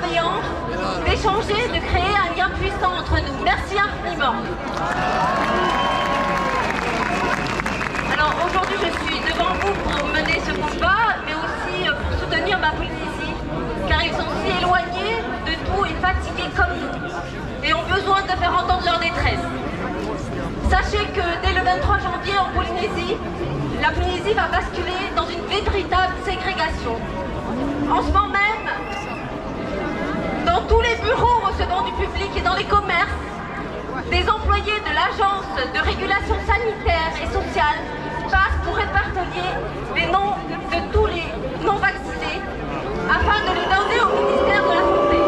bienveillant, d'échanger, de créer un lien puissant entre nous. Merci infiniment. Alors aujourd'hui, je suis devant vous pour mener ce combat, mais aussi pour soutenir ma Polynésie, car ils sont si éloignés de tout et fatigués comme nous, et ont besoin de faire entendre leur détresse. Sachez que dès le 23 janvier en Polynésie, la Polynésie va basculer dans une véritable ségrégation. En ce moment même, dans tous les bureaux recevant du public et dans les commerces, des employés de l'Agence de régulation sanitaire et sociale passent pour répertorier les noms de tous les non-vaccinés afin de les donner au ministère de la Santé.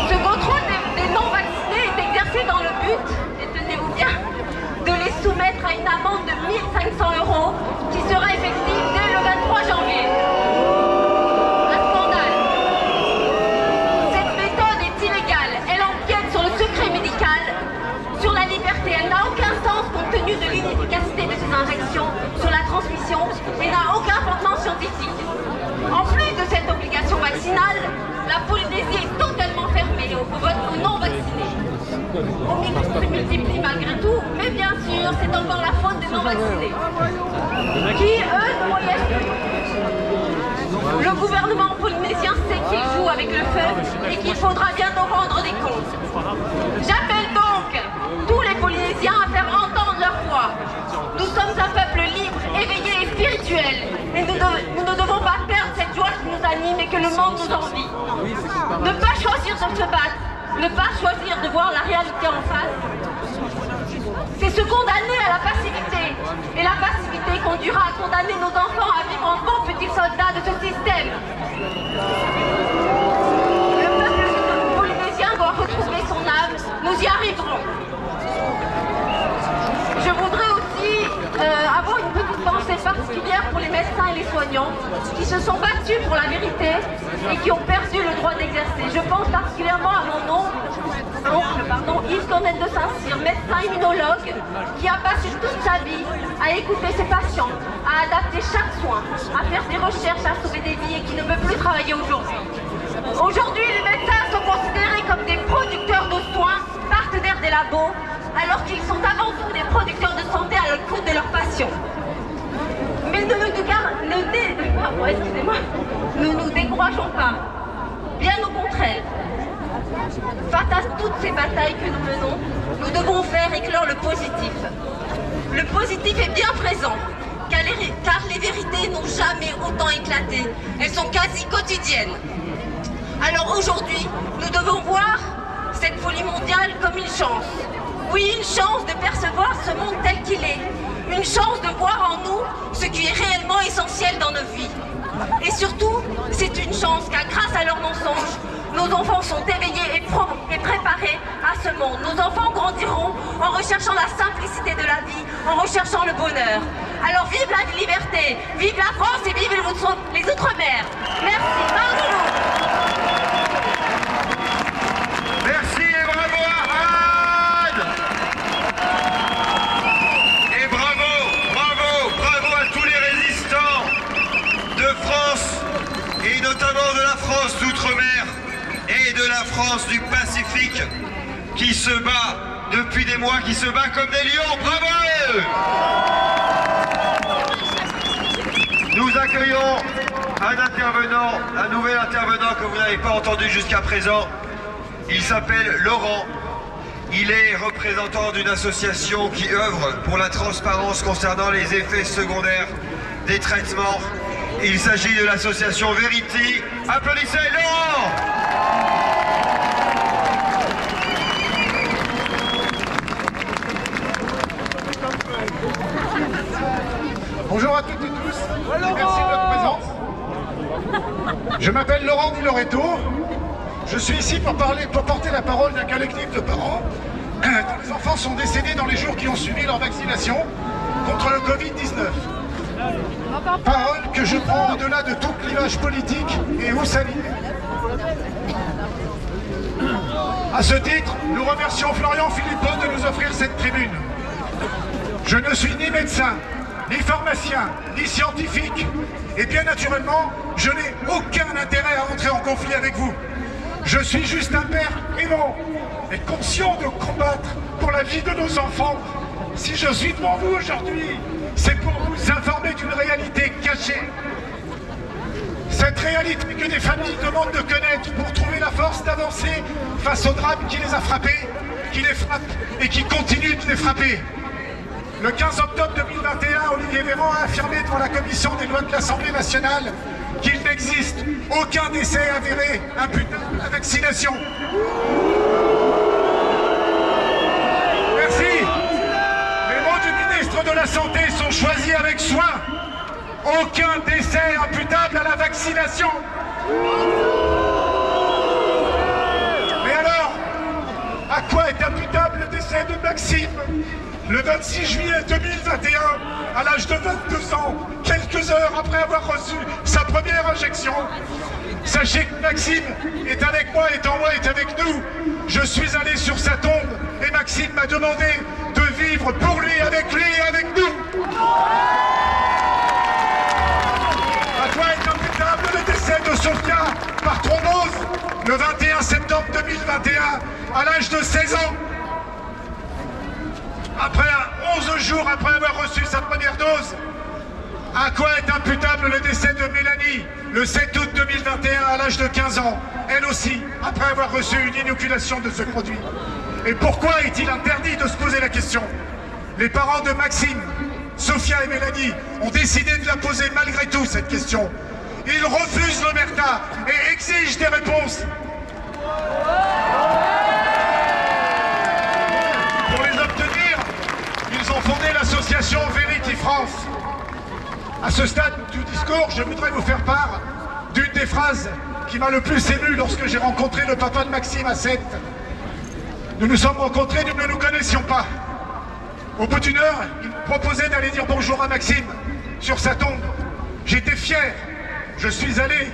Ce contrôle des non-vaccinés est exercé dans le but, et tenez-vous bien, de les soumettre à une amende de 1 500 € qui sera effective dès le 23 janvier. Un scandale. Cette méthode est illégale. Elle empiète sur le secret médical, sur la liberté. Elle n'a aucun sens compte tenu de l'inefficacité de ces injections sur la transmission et n'a aucun fondement scientifique. En plus de cette obligation vaccinale, la Polynésie est totalement fermée aux non-vaccinés. Omicron se multiplie malgré tout, mais bien sûr, c'est encore la faute des non-vaccinés, qui, eux, ne moyennent plus. Le gouvernement polynésien sait qu'il joue avec le feu et qu'il faudra bientôt rendre des comptes. J'appelle donc tous les Polynésiens à faire entendre leur voix. Nous sommes un peuple libre, éveillé et spirituel, et nous ne devons pas perdre cette joie qui nous anime et que le monde nous envie. Ne pas choisir de se battre, ne pas choisir de voir la réalité en face, c'est se condamner à la passivité. Et la passivité conduira à condamner nos enfants à vivre en bons petits soldats de ce système. Le peuple polynésien doit retrouver son âme. Nous y arriverons. Je voudrais aussi avoir une petite pensée particulière pour les médecins et les soignants qui se sont battus pour la vérité et qui ont perdu le droit d'exercer. Je pense particulièrement à mon oncle, Yves Cornette de Saint-Cyr, médecin immunologue, qui a passé toute sa vie à écouter ses patients, à adapter chaque soin, à faire des recherches, à sauver des vies et qui ne peut plus travailler aujourd'hui. Aujourd'hui, les médecins sont considérés comme des producteurs de soins, partenaires des labos, alors qu'ils sont avant tout des producteurs de santé à l'écoute de leurs patients. Mais ne nous décourageons pas, bien au contraire. Face à toutes ces batailles que nous menons, nous devons faire éclore le positif. Le positif est bien présent, car les vérités n'ont jamais autant éclaté. Elles sont quasi quotidiennes. Alors aujourd'hui, nous devons voir cette folie mondiale comme une chance. Oui, une chance de percevoir ce monde tel qu'il est. Une chance de voir en nous ce qui est réellement essentiel dans nos vies. Et surtout, c'est une chance car grâce à leurs mensonges, nos enfants sont éveillés et préparés à ce monde. Nos enfants grandiront en recherchant la simplicité de la vie, en recherchant le bonheur. Alors vive la liberté, vive la France et vive les Outre-mer. Merci, Marie-Lou. Merci et bravo Ahad. Et bravo à tous les résistants de France et notamment de la France d'Outre-mer et de la France du Pacifique qui se bat depuis des mois, qui se bat comme des lions. Bravo à eux. Nous accueillons un nouvel intervenant que vous n'avez pas entendu jusqu'à présent. Il s'appelle Laurent. Il est représentant d'une association qui œuvre pour la transparence concernant les effets secondaires des traitements. Il s'agit de l'association Verity. Applaudissez Laurent! Bonjour à toutes et tous, et merci de votre présence. Je m'appelle Laurent Di Loreto. Je suis ici pour porter la parole d'un collectif de parents dont les enfants sont décédés dans les jours qui ont suivi leur vaccination contre le Covid-19. Parole que je prends au-delà de tout clivage politique et ou sanitaire. À ce titre, nous remercions Florian Philippot de nous offrir cette tribune. Je ne suis ni médecin, ni pharmacien, ni scientifique. Et bien naturellement, je n'ai aucun intérêt à entrer en conflit avec vous. Je suis juste un père aimant et conscient de combattre pour la vie de nos enfants. Si je suis devant vous aujourd'hui, c'est pour vous informer d'une réalité cachée. Cette réalité que des familles demandent de connaître pour trouver la force d'avancer face au drame qui les a frappés, qui les frappe et qui continue de les frapper. Le 15 octobre 2021, Olivier Véran a affirmé devant la commission des lois de l'Assemblée nationale qu'il n'existe aucun décès avéré imputable à la vaccination. Merci. Les mots du ministre de la Santé sont choisis avec soin. Aucun décès imputable à la vaccination. Mais alors, à quoi est imputable le décès de Maxime le 26 juillet 2021, à l'âge de 22 ans, quelques heures après avoir reçu sa première injection? Sachez que Maxime est avec moi, est en moi, est avec nous. Je suis allé sur sa tombe et Maxime m'a demandé de vivre pour lui, avec nous. À quoi est imputable le décès de Sophia par thrombose le 21 septembre 2021, à l'âge de 16 ans? Après 11 jours après avoir reçu sa première dose. À quoi est imputable le décès de Mélanie le 7 août 2021 à l'âge de 15 ans, elle aussi, après avoir reçu une inoculation de ce produit? Et pourquoi est-il interdit de se poser la question? Les parents de Maxime, Sophia et Mélanie ont décidé de la poser malgré tout, cette question. Ils refusent l'omerta et exigent des réponses. Pour les obtenir, ils ont fondé l'association Verity France. À ce stade du discours, je voudrais vous faire part d'une des phrases qui m'a le plus ému lorsque j'ai rencontré le papa de Maxime à Sète. Nous nous sommes rencontrés, nous ne nous connaissions pas. Au bout d'une heure, il me proposait d'aller dire bonjour à Maxime sur sa tombe. J'étais fier, je suis allé,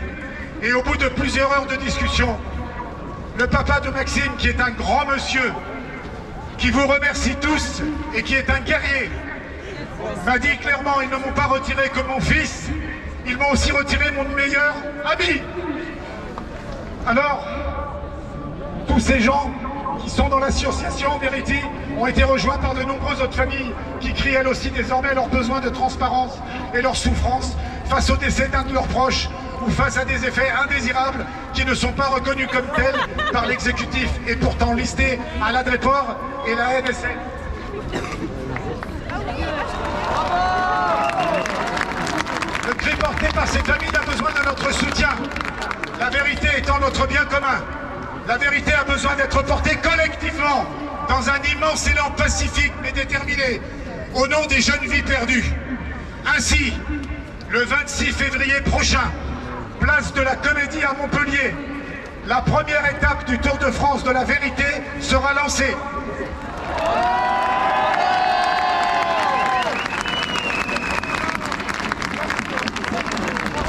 et au bout de plusieurs heures de discussion, le papa de Maxime, qui est un grand monsieur, qui vous remercie tous et qui est un guerrier, m'a dit clairement: ils ne m'ont pas retiré que mon fils, ils m'ont aussi retiré mon meilleur ami. Alors, tous ces gens qui sont dans l'association Verity ont été rejoints par de nombreuses autres familles qui crient elles aussi désormais leur besoin de transparence et leur souffrance face au décès d'un de leurs proches ou face à des effets indésirables qui ne sont pas reconnus comme tels par l'exécutif et pourtant listés à l'ADREPOR et la NSN. Le cri porté par ces familles a besoin de notre soutien. La vérité étant notre bien commun. La vérité a besoin d'être portée collectivement dans un immense élan pacifique mais déterminé au nom des jeunes vies perdues. Ainsi, le 26 février prochain, place de la Comédie à Montpellier, la première étape du Tour de France de la vérité sera lancée.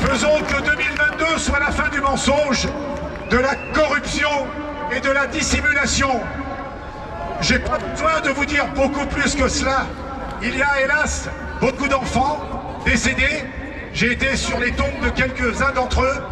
Faisons que 2022 soit la fin du mensonge, de la corruption et de la dissimulation. J'ai pas besoin de vous dire beaucoup plus que cela. Il y a hélas beaucoup d'enfants décédés. J'ai été sur les tombes de quelques-uns d'entre eux.